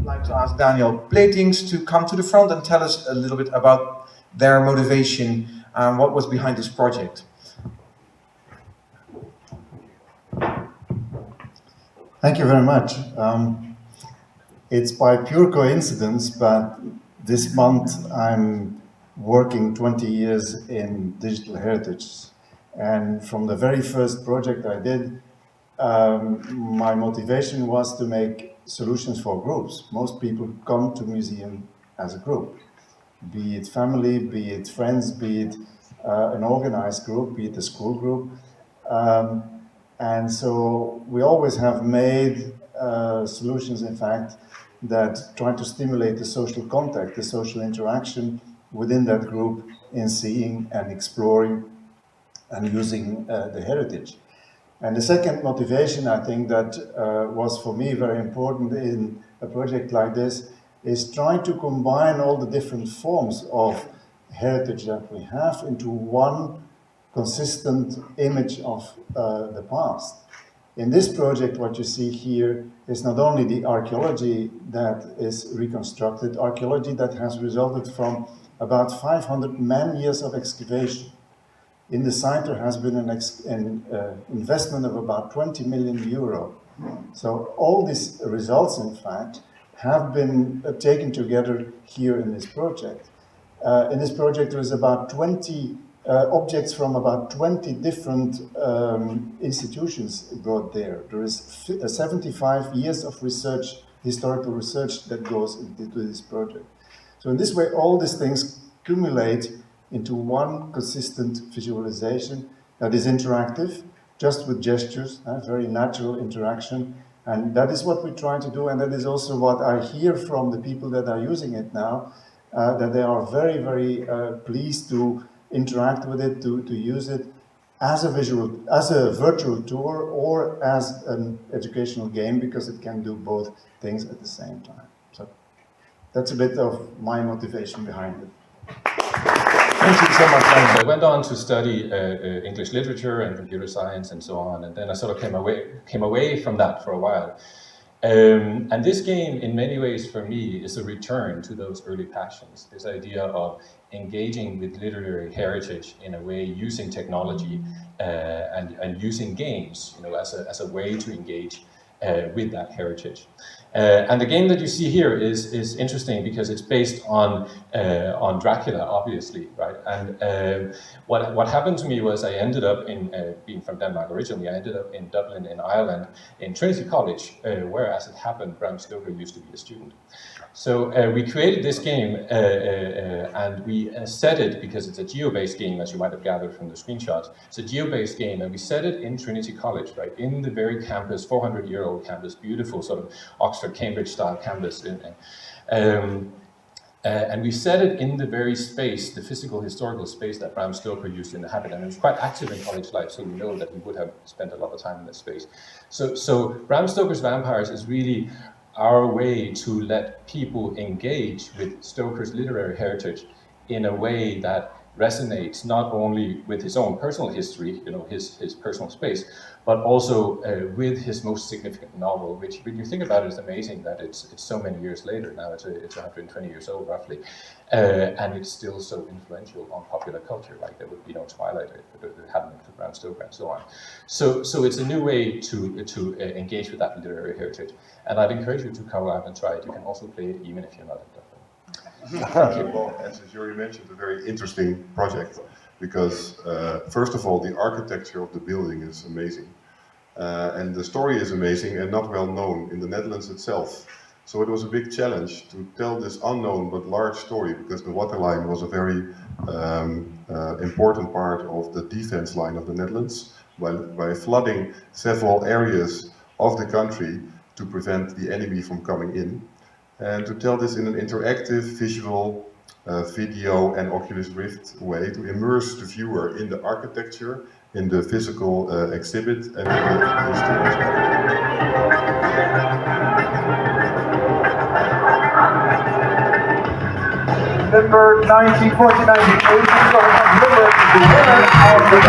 like to ask Daniel Platings to come to the front and tell us a little bit about their motivation and what was behind this project. Thank you very much. It's by pure coincidence, but this month I'm working 20 years in digital heritage. And from the very first project I did, my motivation was to make solutions for groups. Most people come to museum as a group, be it family, be it friends, be it an organized group, be it a school group. And so we always have made solutions, in fact, that try to stimulate the social contact, the social interaction within that group in seeing and exploring and using the heritage. And the second motivation, I think, that was for me very important in a project like this is trying to combine all the different forms of heritage that we have into one consistent image of the past. In this project, what you see here is not only the archaeology that is reconstructed, archaeology that has resulted from about 500 man-years of excavation. In the site, there has been an investment of about 20 million euro. So all these results, in fact, have been taken together here in this project. In this project, there is about 20 objects from about 20 different institutions brought there. There is 75 years of research, historical research, that goes into this project. So in this way, all these things accumulate into one consistent visualization that is interactive, just with gestures, very natural interaction. And that is what we try to do, and that is also what I hear from the people that are using it now, that they are very, very pleased to interact with it, to use it as a virtual tour or as an educational game, because it can do both things at the same time. So that's a bit of my motivation behind it. Thank you so much. I went on to study English literature and computer science and so on, and then I sort of came away from that for a while. And this game, in many ways, for me, is a return to those early passions. This idea of engaging with literary heritage in a way, using technology and using games, as a way to engage with that heritage. And the game that you see here is interesting because it's based on Dracula, obviously, right? And what happened to me was I ended up in, being from Denmark originally, I ended up in Dublin in Ireland in Trinity College, where, as it happened, Bram Stoker used to be a student. So we created this game and we set it, because it's a geo-based game, as you might have gathered from the screenshots. It's a geo-based game, and we set it in Trinity College, right, in the very campus, 400-year-old campus, beautiful sort of Oxford, Cambridge-style campus. And we set it in the very space, the physical, historical space that Bram Stoker used to inhabit. And it was quite active in college life, so we know that he would have spent a lot of time in this space. So Bram Stoker's Vampires is really our way to let people engage with Stoker's literary heritage in a way that resonates not only with his own personal history, his personal space, but also with his most significant novel, which, when you think about it, is amazing that it's so many years later. Now it's 120 years old, roughly, and it's still so influential on popular culture. Like, there would be no Twilight if it hadn't been for Bram Stoker and so on. So it's a new way to engage with that literary heritage, and I'd encourage you to come out and try it. You can also play it even if you're not in Dublin. Well, as Yuri mentioned, a very interesting project, because first of all, the architecture of the building is amazing, and the story is amazing and not well known in the Netherlands itself. So it was a big challenge to tell this unknown but large story, because the waterline was a very important part of the defense line of the Netherlands, by flooding several areas of the country to prevent the enemy from coming in. And to tell this in an interactive, visual, video and Oculus Rift way, to immerse the viewer in the architecture, in the physical exhibit, and in the history. Number 1949, the winner of the